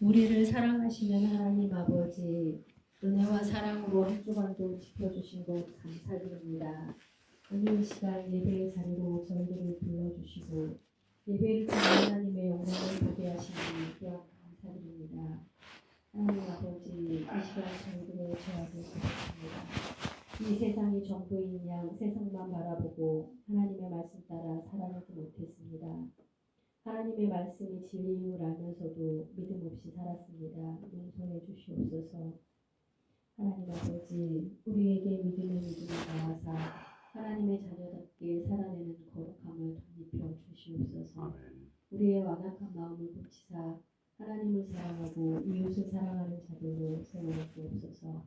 우리를 사랑하시는 하나님 아버지, 은혜와 사랑으로 한 주간도 지켜주신 것 감사드립니다. 오늘 이 시간 예배의 자리로 저희들을 불러주시고 예배를 통해 하나님의 영광을 보게 하시니 또한 감사드립니다. 하나님 아버지, 이 시간 저희들의 죄악을 보셨습니다. 이 세상이 전부인 양 세상만 바라보고 하나님의 말씀 따라 살아가지 못했습니다. 하나님의 말씀이 진리임을 알면서도 믿음 없이 살았습니다. 용서해 주시옵소서. 하나님 아버지, 우리에게 믿음의 믿음을 나와서 하나님의 자녀답게 살아내는 거룩함을 덧입혀 주시옵소서. 우리의 완악한 마음을 고치사 하나님을 사랑하고 이웃을 사랑하는 자들로 세워주옵소서.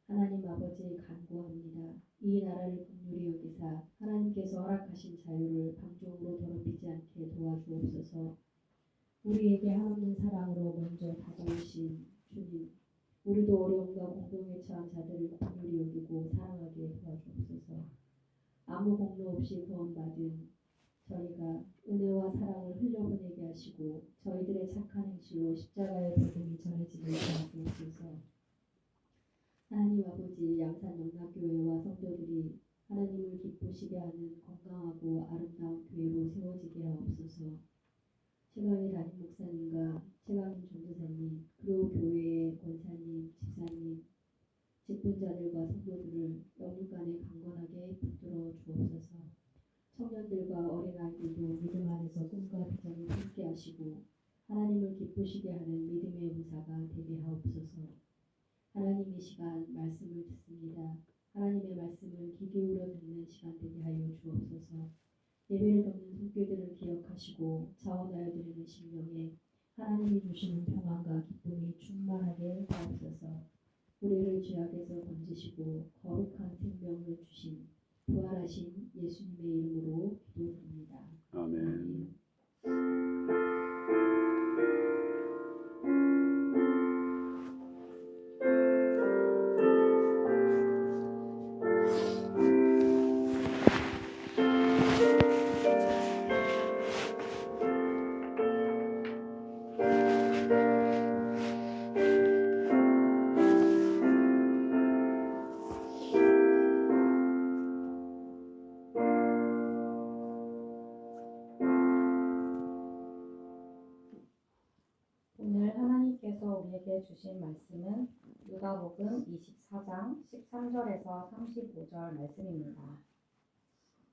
하나님 아버지, 간구합니다. 이 나라를 긍휼히 여기사 하나님께서 허락하신 자유를 방종으로 더럽히지 않게 도와주옵소서. 우리에게 한없는 사랑으로 먼저 다가오신 주님, 우리도 어려움과 공동에 처한 자들을 긍휼히 여기고 사랑하게 도와주옵소서. 아무 공로 없이 구원받은 저희가 은혜와 사랑을 흘려보내게 하시고 저희들의 착한 행실로 십자가의 복음이 전해지게 도와주옵소서. 하나님 아버지, 양산 영락교회와 성도들이 하나님을 기쁘시게 하는 건강하고 아름다운 교회로 세워지게 하옵소서. 최강희 담임 목사님과 최강희 전도사님, 그리고 교회의 권사님, 집사님, 직분자들과 성도들을 영육간에 강건하게 붙들어 주옵소서. 청년들과 어린아이들도 믿음 안에서 꿈과 비전을 품게 하시고 하나님을 기쁘시게 하는 믿음의 은사가 되게 하옵소서. 하나님, 이 시간 말씀을 듣습니다. 하나님의 말씀을 귀 기울여 듣는 시간 되게 하여 주옵소서. 예배를 돕는 손길들을 기억하시고 자원하여 드리는 심령에 하나님이 주시는 평안과 기쁨이 충만하게 하옵소서. 우리를 죄악에서 건지시고 거룩한 생명을 주신 부활하신 예수님의 이름으로 기도드립니다. 아멘. 오늘 하나님께서 우리에게 주신 말씀은 누가복음 24장 13절에서 35절 말씀입니다.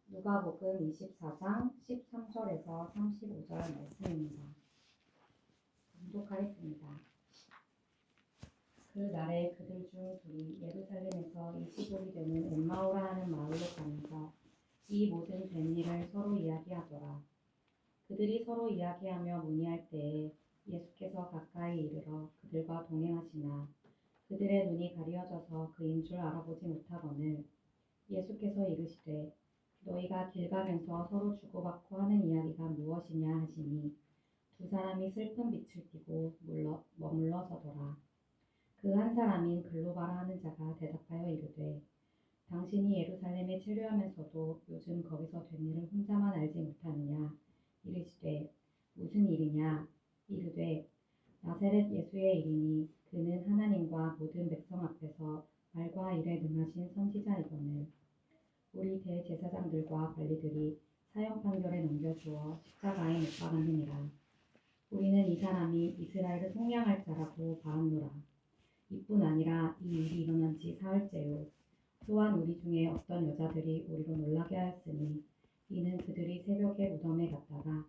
누가복음 24장 13절에서 35절 말씀입니다. 봉독하겠습니다. 그 날에 그들 중 둘이 예루살렘에서 20올이 되는 엠마오라 하는 마을로 가면서 이 모든 된 일을 서로 이야기하더라. 그들이 서로 이야기하며 문의할 때에 예수께서 가까이 이르러 그들과 동행하시나 그들의 눈이 가려져서 그인 줄 알아보지 못하거늘 예수께서 이르시되 너희가 길 가면서 서로 주고받고 하는 이야기가 무엇이냐 하시니 두 사람이 슬픈 빛을 띠고 머물러 서더라. 그 한 사람인 글로바라 하는 자가 대답하여 이르되 당신이 예루살렘에 체류하면서도 요즘 거기서 된 일을 혼자만 알지 못하느냐. 이르시되 무슨 일이냐. 이르되 나사렛 예수의 일이니 그는 하나님과 모든 백성 앞에서 말과 일에 능하신 선지자이거늘 우리 대제사장들과 관리들이 사형 판결에 넘겨주어 십자가에 못 박았느니라. 우리는 이 사람이 이스라엘을 속량할 자라고 봐왔노라. 이뿐 아니라 이 일이 일어난 지 사흘째요. 또한 우리 중에 어떤 여자들이 우리로 놀라게 하였으니 이는 그들이 새벽에 무덤에 갔다가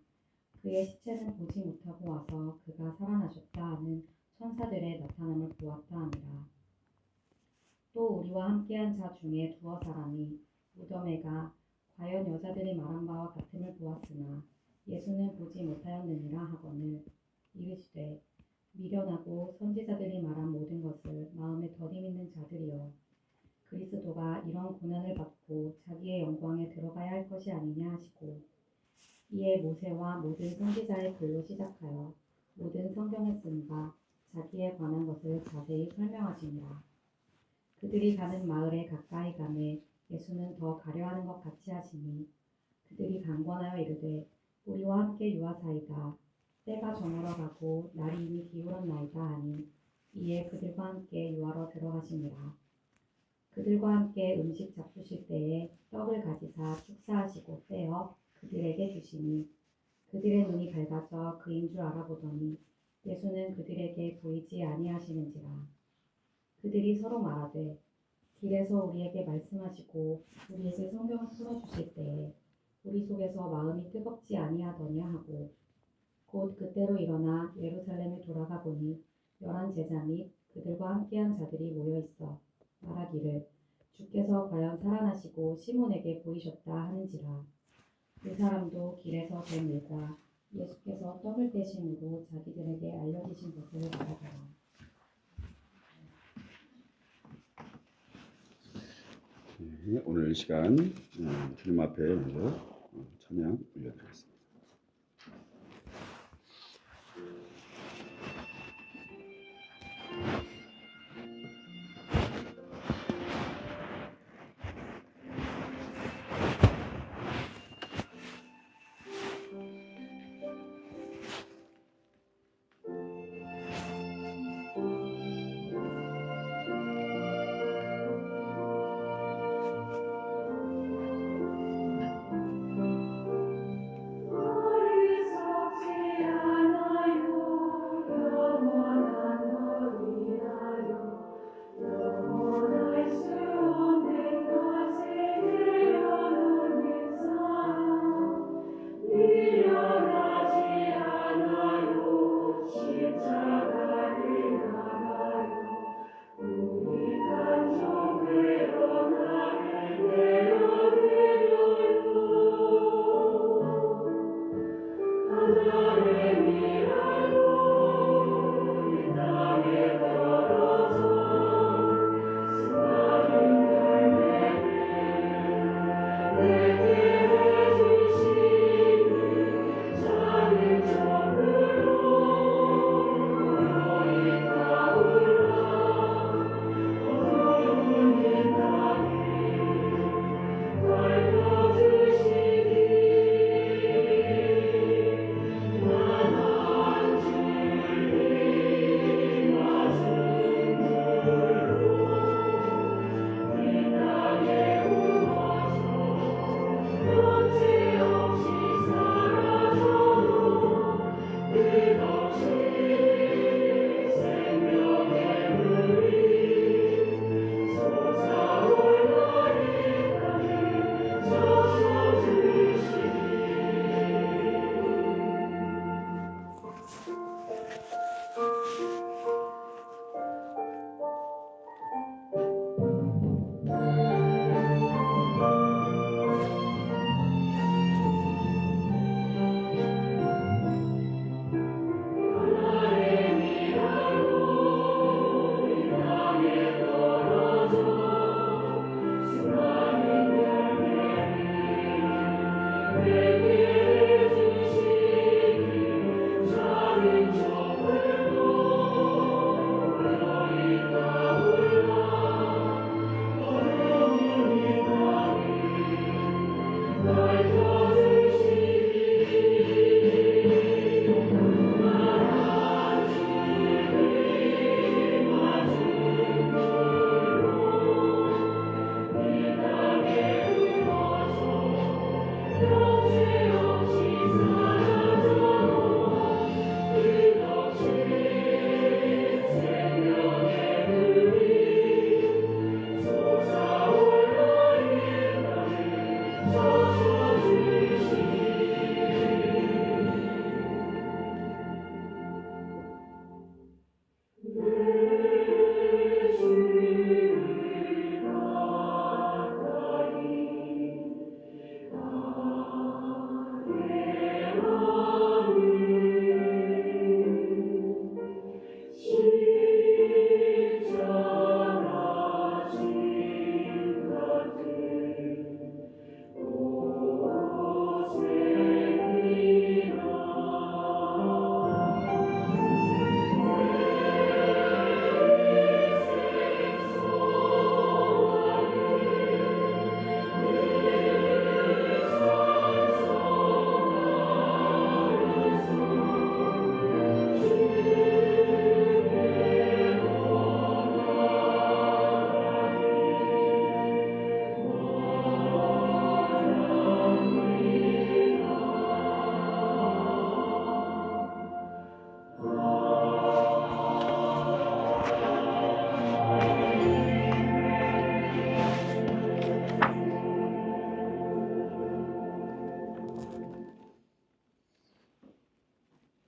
그의 시체는 보지 못하고 와서 그가 살아나셨다 하는 천사들의 나타남을 보았다 하니라. 또 우리와 함께한 자 중에 두어 사람이 무덤에 가 과연 여자들이 말한 바와 같음을 보았으나 예수는 보지 못하였느니라 하거늘 이르시되 미련하고 선지자들이 말한 모든 것을 마음에 더디 믿는 자들이여 그리스도가 이런 고난을 받고 자기의 영광에 들어가야 할 것이 아니냐 하시고 이에 모세와 모든 선지자의 글로 시작하여 모든 성경에 쓴 바 자기에 관한 것을 자세히 설명하시니라. 그들이 가는 마을에 가까이 가매 예수는 더 가려하는 것 같이 하시니 그들이 강권하여 이르되 우리와 함께 유하사이다. 때가 저물어 가고 날이 이미 기울었나이다 하니 이에 그들과 함께 유하러 들어가시니라. 그들과 함께 음식 잡수실 때에 떡을 가지사 축사하시고 떼어 그들에게 주시니 그들의 눈이 밝아져 그인 줄 알아보더니 예수는 그들에게 보이지 아니하시는지라. 그들이 서로 말하되 길에서 우리에게 말씀하시고 우리에게 성경을 풀어주실 때에 우리 속에서 마음이 뜨겁지 아니하더냐 하고 곧 그때로 일어나 예루살렘에 돌아가 보니 11 제자 및 그들과 함께한 자들이 모여 있어 말하기를 주께서 과연 살아나시고 시몬에게 보이셨다 하는지라. 그 사람도 길에서 된 일과 예수께서 떡을 떼심으로 자기들에게 알려주신 것을 말하더라. 네, 오늘 이 시간 주님 앞에 먼저 찬양 올려드리겠습니다.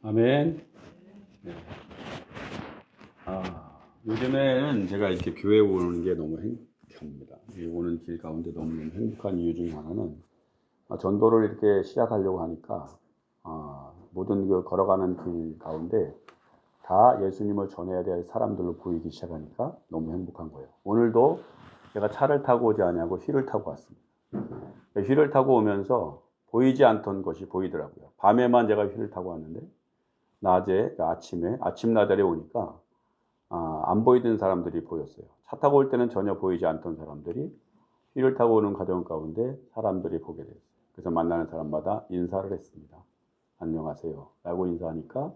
아멘. 네. 요즘에는 제가 이렇게 교회 오는 게 너무 행복합니다. 오는 길 가운데 너무 행복한 이유 중에 하나는 전도를 이렇게 시작하려고 하니까 모든 그 걸어가는 길 가운데 다 예수님을 전해야 될 사람들로 보이기 시작하니까 너무 행복한 거예요. 오늘도 제가 차를 타고 오지 않냐고 휠을 타고 왔습니다. 휠을 타고 오면서 보이지 않던 것이 보이더라고요. 밤에만 제가 휠을 타고 왔는데 낮에 아침에 아침나들에 오니까 안 보이던 사람들이 보였어요. 차 타고 올 때는 전혀 보이지 않던 사람들이 휠을 타고 오는 과정 가운데 사람들이 보게 됐어요. 그래서 만나는 사람마다 인사를 했습니다. 안녕하세요 라고 인사하니까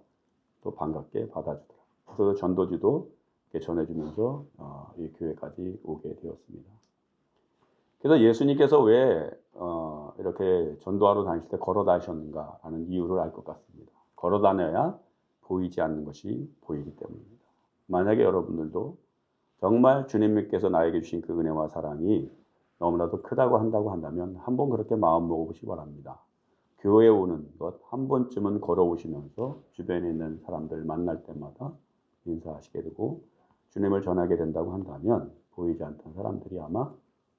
또 반갑게 받아주더라고요. 그래서 전도지도 이렇게 전해주면서 이 교회까지 오게 되었습니다. 그래서 예수님께서 왜 이렇게 전도하러 다니실 때 걸어 다니셨는가 하는 이유를 알 것 같습니다. 걸어 다녀야 보이지 않는 것이 보이기 때문입니다. 만약에 여러분들도 정말 주님께서 나에게 주신 그 은혜와 사랑이 너무나도 크다고 한다면 한번 그렇게 마음 먹어보시기 바랍니다. 교회에 오는 것 한 번쯤은 걸어오시면서 주변에 있는 사람들 만날 때마다 인사하시게 되고 주님을 전하게 된다고 한다면 보이지 않던 사람들이 아마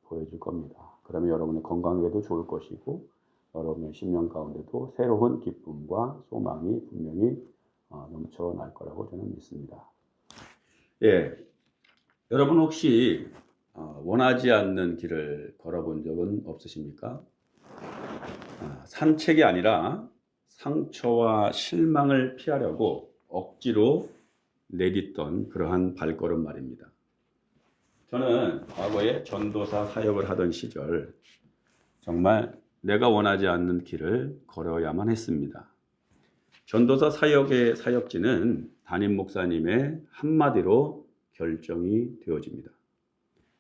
보여줄 겁니다. 그러면 여러분의 건강에도 좋을 것이고 여러분의 심령 가운데도 새로운 기쁨과 소망이 분명히 넘쳐날 거라고 저는 믿습니다. 예, 여러분 혹시 원하지 않는 길을 걸어본 적은 없으십니까? 산책이 아니라 상처와 실망을 피하려고 억지로 내딛던 그러한 발걸음 말입니다. 저는 과거에 전도사 사역을 하던 시절 정말 내가 원하지 않는 길을 걸어야만 했습니다. 전도사 사역의 사역지는 담임 목사님의 한마디로 결정이 되어집니다.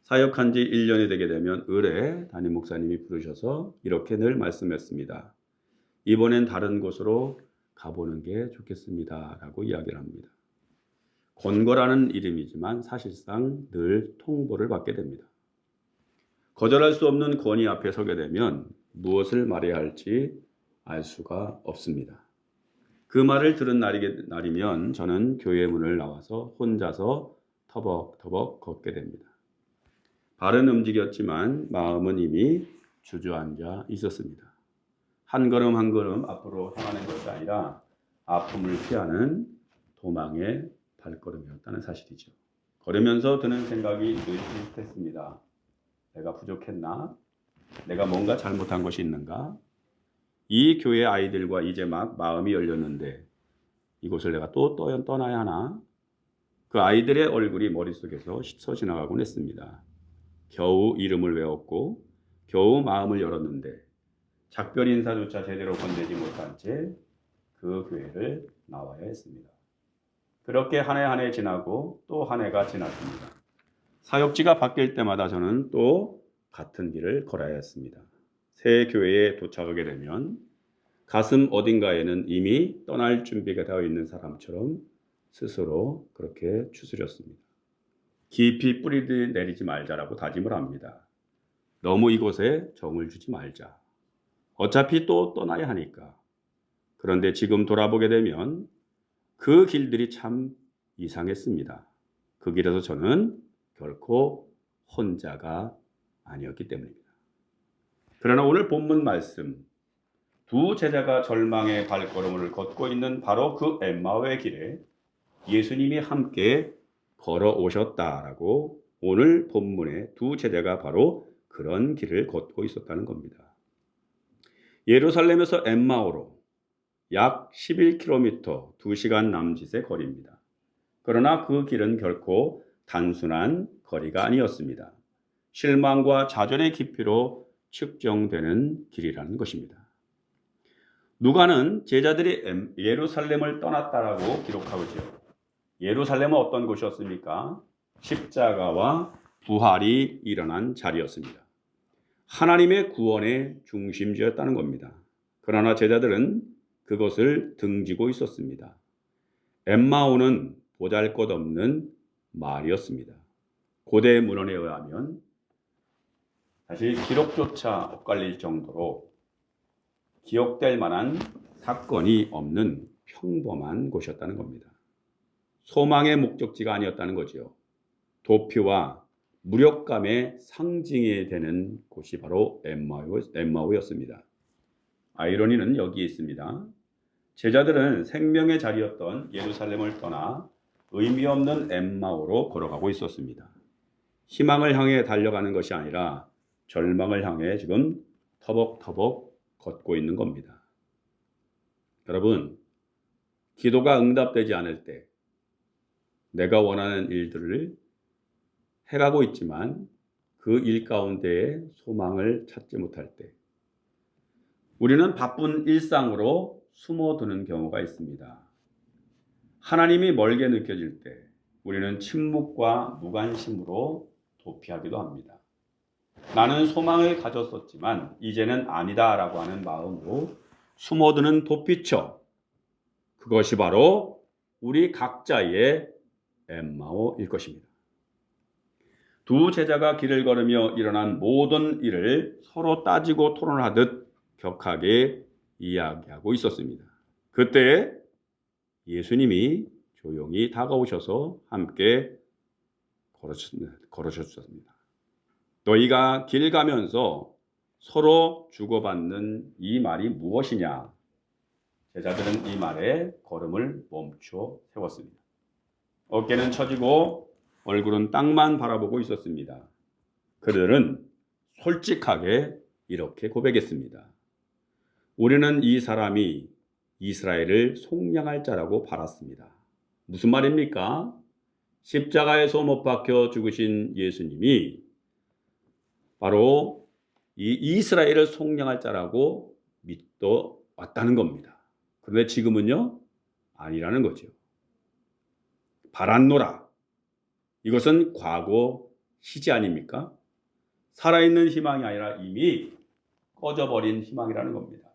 사역한 지 1년이 되게 되면 을에 담임 목사님이 부르셔서 이렇게 늘 말씀했습니다. 이번엔 다른 곳으로 가보는 게 좋겠습니다 라고 이야기를 합니다. 권고라는 이름이지만 사실상 늘 통보를 받게 됩니다. 거절할 수 없는 권위 앞에 서게 되면 무엇을 말해야 할지 알 수가 없습니다. 그 말을 들은 날이면 저는 교회 문을 나와서 혼자서 터벅터벅 걷게 됩니다. 발은 움직였지만 마음은 이미 주저앉아 있었습니다. 한 걸음 한 걸음 앞으로 향하는 것이 아니라 아픔을 피하는 도망의 발걸음이었다는 사실이죠. 걸으면서 드는 생각이 늘 비슷했습니다. 내가 부족했나? 내가 뭔가 잘못한 것이 있는가? 이 교회 아이들과 이제 막 마음이 열렸는데 이곳을 내가 또 떠나야 하나? 그 아이들의 얼굴이 머릿속에서 스쳐 지나가곤 했습니다. 겨우 이름을 외웠고 겨우 마음을 열었는데 작별 인사조차 제대로 건네지 못한 채 그 교회를 나와야 했습니다. 그렇게 한 해 한 해 지나고 또 한 해가 지났습니다. 사역지가 바뀔 때마다 저는 또 같은 길을 걸어야 했습니다. 새 교회에 도착하게 되면 가슴 어딘가에는 이미 떠날 준비가 되어 있는 사람처럼 스스로 그렇게 추스렸습니다. 깊이 뿌리 내리지 말자라고 다짐을 합니다. 너무 이곳에 정을 주지 말자. 어차피 또 떠나야 하니까. 그런데 지금 돌아보게 되면 그 길들이 참 이상했습니다. 그 길에서 저는 결코 혼자가 아니었기 때문입니다. 그러나 오늘 본문 말씀, 두 제자가 절망의 발걸음을 걷고 있는 바로 그 엠마오의 길에 예수님이 함께 걸어오셨다라고 오늘 본문의 두 제자가 바로 그런 길을 걷고 있었다는 겁니다. 예루살렘에서 엠마오로 약 11km, 2시간 남짓의 거리입니다. 그러나 그 길은 결코 단순한 거리가 아니었습니다. 실망과 좌절의 깊이로 측정되는 길이라는 것입니다. 누가는 제자들이 예루살렘을 떠났다라고 기록하고 있죠. 예루살렘은 어떤 곳이었습니까? 십자가와 부활이 일어난 자리였습니다. 하나님의 구원의 중심지였다는 겁니다. 그러나 제자들은 그것을 등지고 있었습니다. 엠마오는 보잘것없는 말이었습니다. 고대 문헌에 의하면 사실 기록조차 엇갈릴 정도로 기억될 만한 사건이 없는 평범한 곳이었다는 겁니다. 소망의 목적지가 아니었다는 거지요. 도피와 무력감의 상징이 되는 곳이 바로 엠마오였습니다. 아이러니는 여기에 있습니다. 제자들은 생명의 자리였던 예루살렘을 떠나 의미 없는 엠마오로 걸어가고 있었습니다. 희망을 향해 달려가는 것이 아니라 절망을 향해 지금 터벅터벅 걷고 있는 겁니다. 여러분, 기도가 응답되지 않을 때 내가 원하는 일들을 해가고 있지만 그 일 가운데에 소망을 찾지 못할 때 우리는 바쁜 일상으로 숨어드는 경우가 있습니다. 하나님이 멀게 느껴질 때 우리는 침묵과 무관심으로 도피하기도 합니다. 나는 소망을 가졌었지만 이제는 아니다라고 하는 마음으로 숨어드는 도피처, 그것이 바로 우리 각자의 엠마오일 것입니다. 두 제자가 길을 걸으며 일어난 모든 일을 서로 따지고 토론하듯 격하게 이야기하고 있었습니다. 그때 예수님이 조용히 다가오셔서 함께 걸으셨습니다. 너희가 길 가면서 서로 주고받는 이 말이 무엇이냐? 제자들은 이 말에 걸음을 멈춰 세웠습니다. 어깨는 처지고 얼굴은 땅만 바라보고 있었습니다. 그들은 솔직하게 이렇게 고백했습니다. 우리는 이 사람이 이스라엘을 속량할 자라고 바랐습니다. 무슨 말입니까? 십자가에서 못 박혀 죽으신 예수님이 바로 이 이스라엘을 속량할 자라고 믿어 왔다는 겁니다. 그런데 지금은요, 아니라는 거죠. 바란노라. 이것은 과거 시제 아닙니까? 살아있는 희망이 아니라 이미 꺼져버린 희망이라는 겁니다.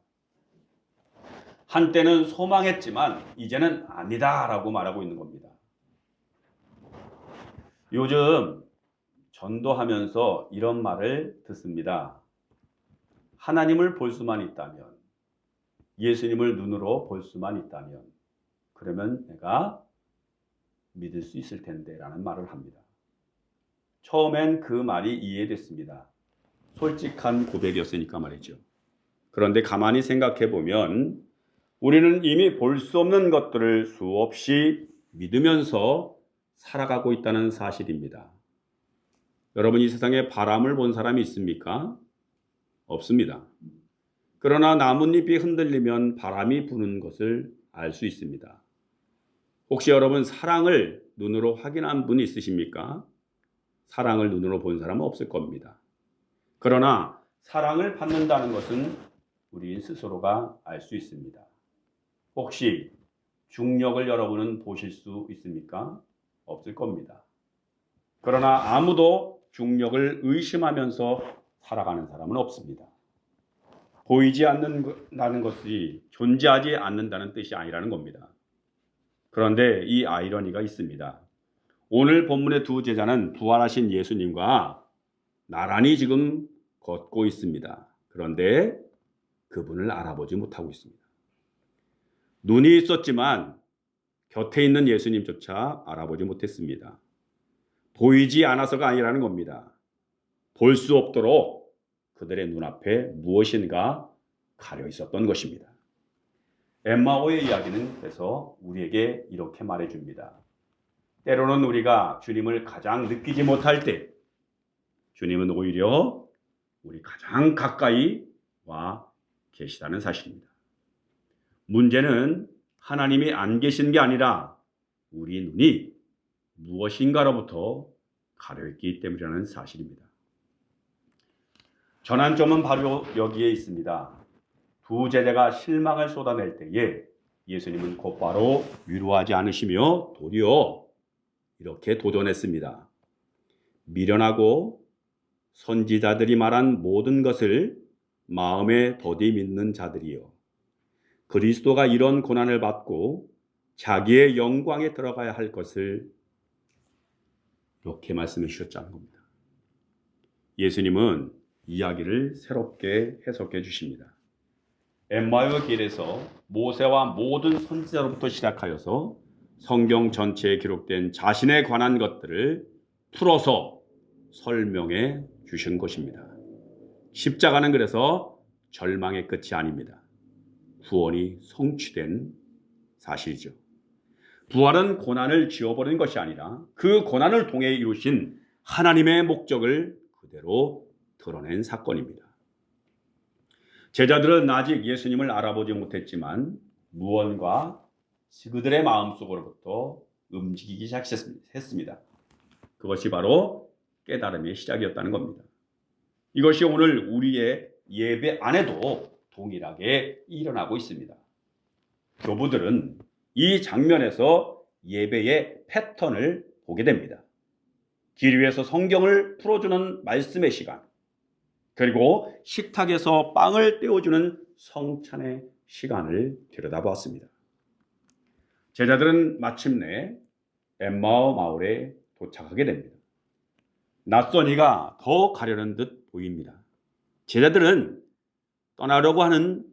한때는 소망했지만 이제는 아니다라고 말하고 있는 겁니다. 요즘 전도하면서 이런 말을 듣습니다. 하나님을 볼 수만 있다면, 예수님을 눈으로 볼 수만 있다면, 그러면 내가 믿을 수 있을 텐데 라는 말을 합니다. 처음엔 그 말이 이해됐습니다. 솔직한 고백이었으니까 말이죠. 그런데 가만히 생각해 보면 우리는 이미 볼 수 없는 것들을 수없이 믿으면서 살아가고 있다는 사실입니다. 여러분, 이 세상에 바람을 본 사람이 있습니까? 없습니다. 그러나 나뭇잎이 흔들리면 바람이 부는 것을 알 수 있습니다. 혹시 여러분 사랑을 눈으로 확인한 분 있으십니까? 사랑을 눈으로 본 사람은 없을 겁니다. 그러나 사랑을 받는다는 것은 우리 스스로가 알 수 있습니다. 혹시 중력을 여러분은 보실 수 있습니까? 없을 겁니다. 그러나 아무도 중력을 의심하면서 살아가는 사람은 없습니다. 보이지 않는다는 것이 존재하지 않는다는 뜻이 아니라는 겁니다. 그런데 이 아이러니가 있습니다. 오늘 본문의 두 제자는 부활하신 예수님과 나란히 지금 걷고 있습니다. 그런데 그분을 알아보지 못하고 있습니다. 눈이 있었지만 곁에 있는 예수님조차 알아보지 못했습니다. 보이지 않아서가 아니라는 겁니다. 볼 수 없도록 그들의 눈앞에 무엇인가 가려 있었던 것입니다. 엠마오의 이야기는 그래서 우리에게 이렇게 말해줍니다. 때로는 우리가 주님을 가장 느끼지 못할 때 주님은 오히려 우리 가장 가까이 와 계시다는 사실입니다. 문제는 하나님이 안 계신 게 아니라 우리 눈이 무엇인가로부터 가려있기 때문이라는 사실입니다. 전환점은 바로 여기에 있습니다. 두 제자가 실망을 쏟아낼 때에 예수님은 곧바로 위로하지 않으시며 도리어 이렇게 도전했습니다. 미련하고 선지자들이 말한 모든 것을 마음에 더디 믿는 자들이여, 그리스도가 이런 고난을 받고 자기의 영광에 들어가야 할 것을 이렇게 말씀해 주셨다는 겁니다. 예수님은 이야기를 새롭게 해석해 주십니다. 엠마오의 길에서 모세와 모든 선지자로부터 시작하여서 성경 전체에 기록된 자신에 관한 것들을 풀어서 설명해 주신 것입니다. 십자가는 그래서 절망의 끝이 아닙니다. 구원이 성취된 사실이죠. 부활은 고난을 지워버리는 것이 아니라 그 고난을 통해 이루신 하나님의 목적을 그대로 드러낸 사건입니다. 제자들은 아직 예수님을 알아보지 못했지만 무언가 그들의 마음속으로부터 움직이기 시작했습니다. 그것이 바로 깨달음의 시작이었다는 겁니다. 이것이 오늘 우리의 예배 안에도 동일하게 일어나고 있습니다. 교부들은 이 장면에서 예배의 패턴을 보게 됩니다. 길 위에서 성경을 풀어주는 말씀의 시간, 그리고 식탁에서 빵을 떼어주는 성찬의 시간을 들여다보았습니다. 제자들은 마침내 엠마오 마을에 도착하게 됩니다. 낯선 이가 더 가려는 듯 보입니다. 제자들은 떠나려고 하는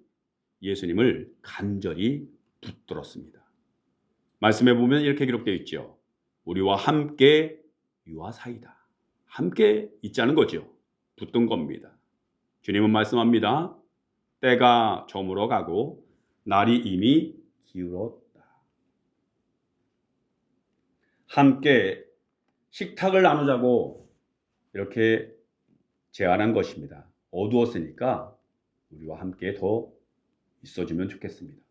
예수님을 간절히 붙들었습니다. 말씀해 보면 이렇게 기록되어 있죠. 우리와 함께 유하사이다. 함께 있자는 거죠. 붙든 겁니다. 주님은 말씀합니다. 때가 저물어 가고 날이 이미 기울었다. 함께 식탁을 나누자고 이렇게 제안한 것입니다. 어두웠으니까 우리와 함께 더 있어주면 좋겠습니다.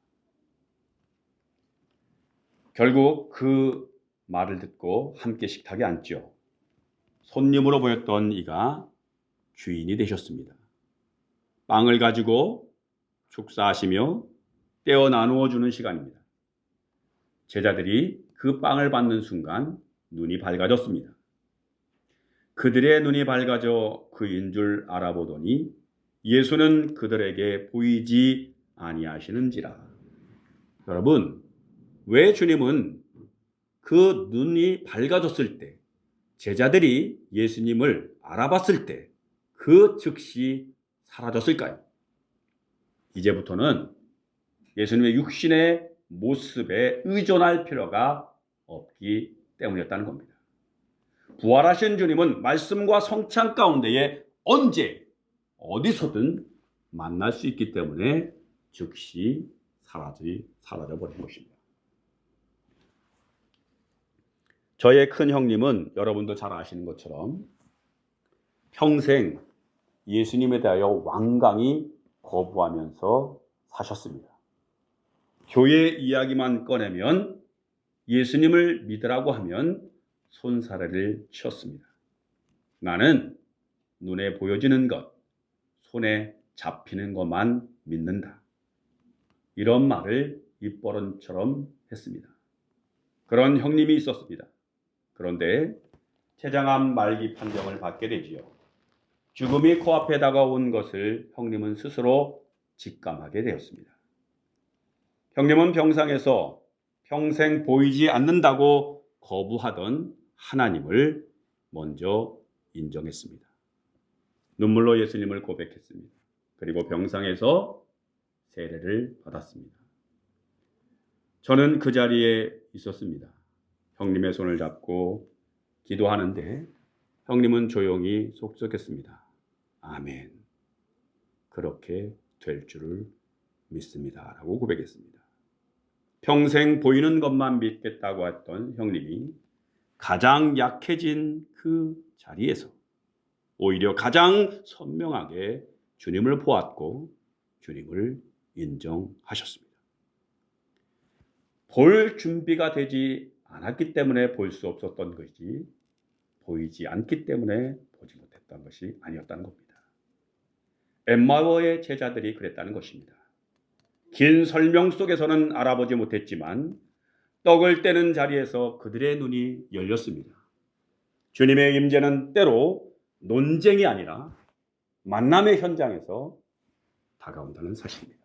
결국 그 말을 듣고 함께 식탁에 앉죠. 손님으로 보였던 이가 주인이 되셨습니다. 빵을 가지고 축사하시며 떼어 나누어 주는 시간입니다. 제자들이 그 빵을 받는 순간 눈이 밝아졌습니다. 그들의 눈이 밝아져 그인 줄 알아보더니 예수는 그들에게 보이지 아니하시는지라. 여러분, 왜 주님은 그 눈이 밝아졌을 때, 제자들이 예수님을 알아봤을 때 그 즉시 사라졌을까요? 이제부터는 예수님의 육신의 모습에 의존할 필요가 없기 때문이었다는 겁니다. 부활하신 주님은 말씀과 성찬 가운데에 언제 어디서든 만날 수 있기 때문에 즉시 사라져버린 것입니다. 저의 큰 형님은 여러분도 잘 아시는 것처럼 평생 예수님에 대하여 완강히 거부하면서 사셨습니다. 교회 이야기만 꺼내면 예수님을 믿으라고 하면 손사래를 치었습니다. 나는 눈에 보여지는 것, 손에 잡히는 것만 믿는다. 이런 말을 입버릇처럼 했습니다. 그런 형님이 있었습니다. 그런데 췌장암 말기 판정을 받게 되지요. 죽음이 코앞에 다가온 것을 형님은 스스로 직감하게 되었습니다. 형님은 병상에서 평생 보이지 않는다고 거부하던 하나님을 먼저 인정했습니다. 눈물로 예수님을 고백했습니다. 그리고 병상에서 세례를 받았습니다. 저는 그 자리에 있었습니다. 형님의 손을 잡고 기도하는데 형님은 조용히 속삭였습니다. 아멘. 그렇게 될 줄을 믿습니다. 라고 고백했습니다. 평생 보이는 것만 믿겠다고 했던 형님이 가장 약해진 그 자리에서 오히려 가장 선명하게 주님을 보았고 주님을 인정하셨습니다. 볼 준비가 되지 않았기 때문에 볼 수 없었던 것이지 보이지 않기 때문에 보지 못했던 것이 아니었다는 겁니다. 엠마오의 제자들이 그랬다는 것입니다. 긴 설명 속에서는 알아보지 못했지만 떡을 떼는 자리에서 그들의 눈이 열렸습니다. 주님의 임재는 때로 논쟁이 아니라 만남의 현장에서 다가온다는 사실입니다.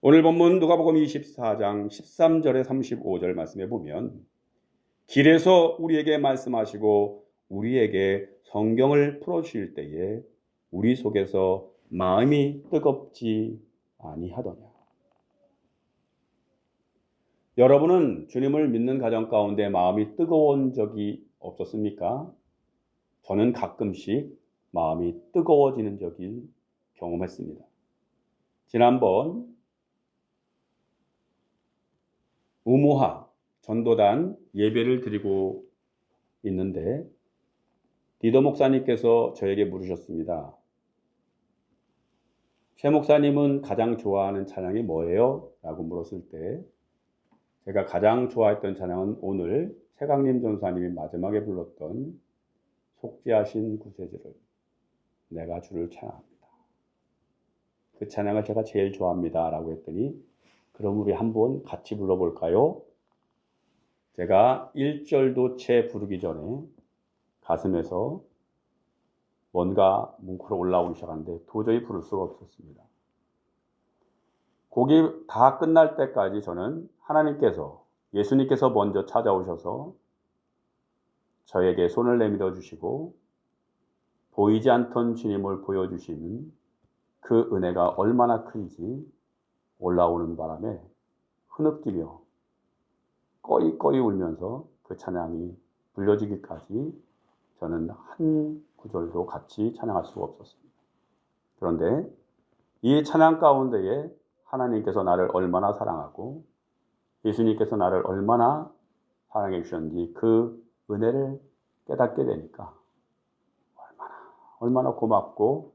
오늘 본문 누가복음 24장 13절에 35절 말씀해 보면 길에서 우리에게 말씀하시고 우리에게 성경을 풀어주실 때에 우리 속에서 마음이 뜨겁지 아니하더냐. 여러분은 주님을 믿는 가정 가운데 마음이 뜨거운 적이 없었습니까? 저는 가끔씩 마음이 뜨거워지는 적을 경험했습니다. 지난번 우모하 전도단 예배를 드리고 있는데 리더 목사님께서 저에게 물으셨습니다. 최 목사님은 가장 좋아하는 찬양이 뭐예요? 라고 물었을 때 제가 가장 좋아했던 찬양은 오늘 최강림 전사님이 마지막에 불렀던 속죄하신 구세주를 내가 주를 찬양합니다. 그 찬양을 제가 제일 좋아합니다. 라고 했더니 그럼 우리 한번 같이 불러볼까요? 제가 1절도 채 부르기 전에 가슴에서 뭔가 뭉클어 올라오기 시작하는데 도저히 부를 수가 없었습니다. 곡이 다 끝날 때까지 저는 하나님께서, 예수님께서 먼저 찾아오셔서 저에게 손을 내밀어 주시고 보이지 않던 주님을 보여주시는 그 은혜가 얼마나 큰지 올라오는 바람에 흐느끼며 꺼이꺼이 울면서 그 찬양이 불려지기까지 저는 한 구절도 같이 찬양할 수가 없었습니다. 그런데 이 찬양 가운데에 하나님께서 나를 얼마나 사랑하고 예수님께서 나를 얼마나 사랑해 주셨는지 그 은혜를 깨닫게 되니까 얼마나 고맙고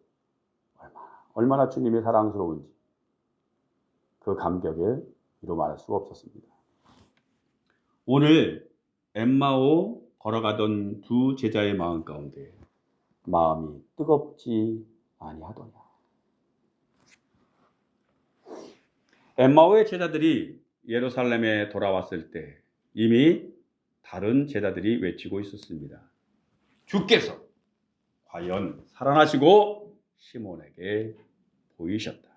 얼마나 주님이 사랑스러운지 그 감격을 이루 말할 수가 없었습니다. 오늘 엠마오 걸어가던 두 제자의 마음 가운데 마음이 뜨겁지 아니하더냐. 엠마오의 제자들이 예루살렘에 돌아왔을 때 이미 다른 제자들이 외치고 있었습니다. 주께서 과연 살아나시고 시몬에게 보이셨다.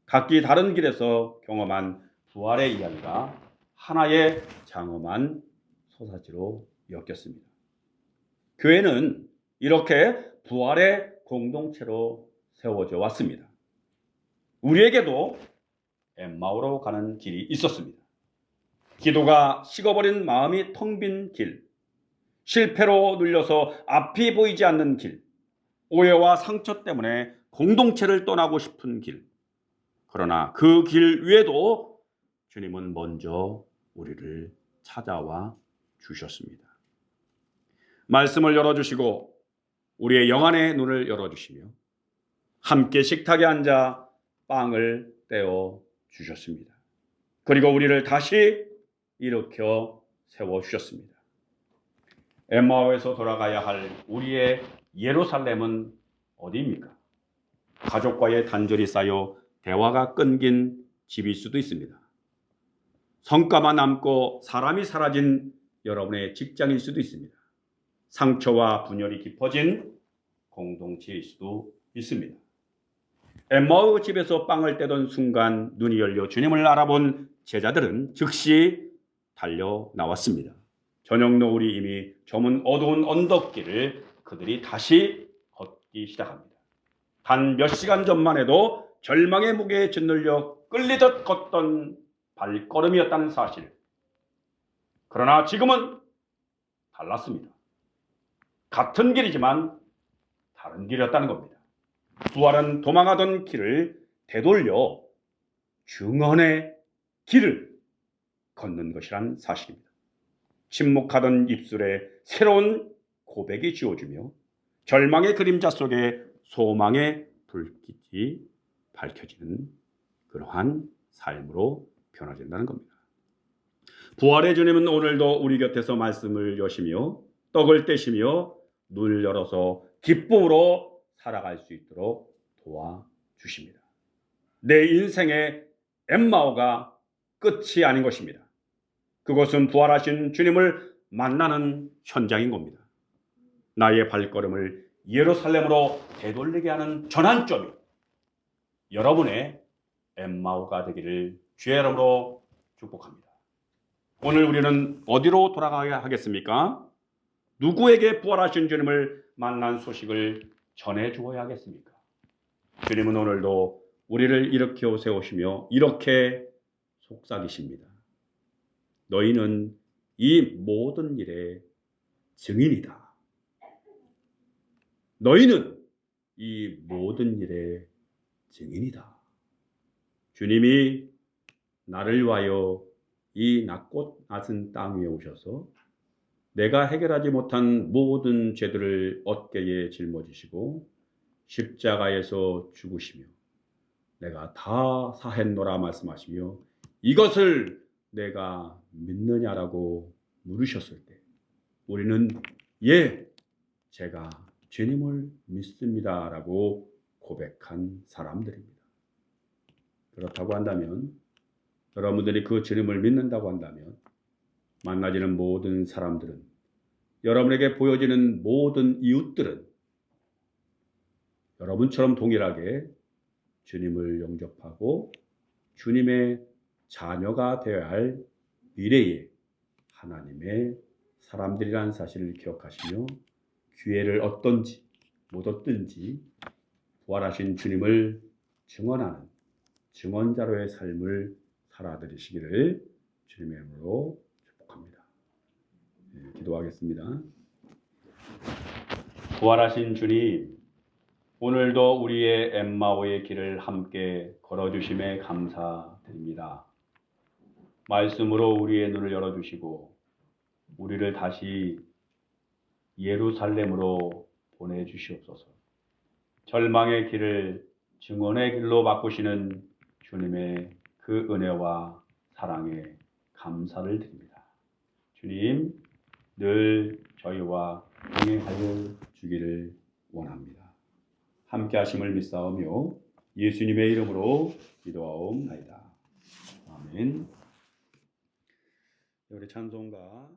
각기 다른 길에서 경험한 부활의 이야기가 하나의 장엄한 소사지로 엮였습니다. 교회는 이렇게 부활의 공동체로 세워져 왔습니다. 우리에게도 엠마오로 가는 길이 있었습니다. 기도가 식어버린 마음이 텅 빈 길, 실패로 눌려서 앞이 보이지 않는 길, 오해와 상처 때문에 공동체를 떠나고 싶은 길. 그러나 그 길 위에도 주님은 먼저 우리를 찾아와 주셨습니다. 말씀을 열어주시고 우리의 영안의 눈을 열어주시며 함께 식탁에 앉아 빵을 떼어 주셨습니다. 그리고 우리를 다시 일으켜 세워주셨습니다. 엠마오에서 돌아가야 할 우리의 예루살렘은 어디입니까? 가족과의 단절이 쌓여 대화가 끊긴 집일 수도 있습니다. 성과만 남고 사람이 사라진 여러분의 직장일 수도 있습니다. 상처와 분열이 깊어진 공동체일 수도 있습니다. 엠마오 집에서 빵을 떼던 순간 눈이 열려 주님을 알아본 제자들은 즉시 달려 나왔습니다. 저녁 노을이 이미 저문 어두운 언덕길을 그들이 다시 걷기 시작합니다. 단 몇 시간 전만 해도 절망의 무게에 짓눌려 끌리듯 걷던 발걸음이었다는 사실. 그러나 지금은 달랐습니다. 같은 길이지만 다른 길이었다는 겁니다. 부활은 도망하던 길을 되돌려 증언의 길을 걷는 것이란 사실입니다. 침묵하던 입술에 새로운 고백이 지어주며 절망의 그림자 속에 소망의 불빛이 밝혀지는 그러한 삶으로 변화된다는 겁니다. 부활의 주님은 오늘도 우리 곁에서 말씀을 여시며 떡을 떼시며 눈을 열어서 기쁨으로 살아갈 수 있도록 도와주십니다. 내 인생의 엠마오가 끝이 아닌 것입니다. 그것은 부활하신 주님을 만나는 현장인 겁니다. 나의 발걸음을 예루살렘으로 되돌리게 하는 전환점이 여러분의 엠마오가 되기를 주의 이름으로 축복합니다. 오늘 우리는 어디로 돌아가야 하겠습니까? 누구에게 부활하신 주님을 만난 소식을 전해 주어야 하겠습니까? 주님은 오늘도 우리를 일으켜 세우시며 이렇게 속삭이십니다. 너희는 이 모든 일의 증인이다. 너희는 이 모든 일의 증인이다. 주님이 나를 위하여 이 낮고 낮은 땅 위에 오셔서 내가 해결하지 못한 모든 죄들을 어깨에 짊어지시고 십자가에서 죽으시며 내가 다 사했노라 말씀하시며 이것을 내가 믿느냐라고 물으셨을 때 우리는 예, 제가 주님을 믿습니다라고 고백한 사람들입니다. 그렇다고 한다면 여러분들이 그 주님을 믿는다고 한다면 만나지는 모든 사람들은 여러분에게 보여지는 모든 이웃들은 여러분처럼 동일하게 주님을 영접하고 주님의 자녀가 되어야 할 미래의 하나님의 사람들이라는 사실을 기억하시며 기회를 얻든지 못 얻든지 부활하신 주님을 증언하는 증언자로의 삶을 살아드리시기를 주님의 이름으로 축복합니다. 기도하겠습니다. 부활하신 주님, 오늘도 우리의 엠마오의 길을 함께 걸어주심에 감사드립니다. 말씀으로 우리의 눈을 열어주시고 우리를 다시 예루살렘으로 보내주시옵소서. 절망의 길을 증언의 길로 바꾸시는 주님의 그 은혜와 사랑에 감사를 드립니다. 주님, 늘 저희와 동행하여 주기를 원합니다. 함께 하심을 믿사오며 예수님의 이름으로 기도하옵나이다. 아멘. 우리 찬송가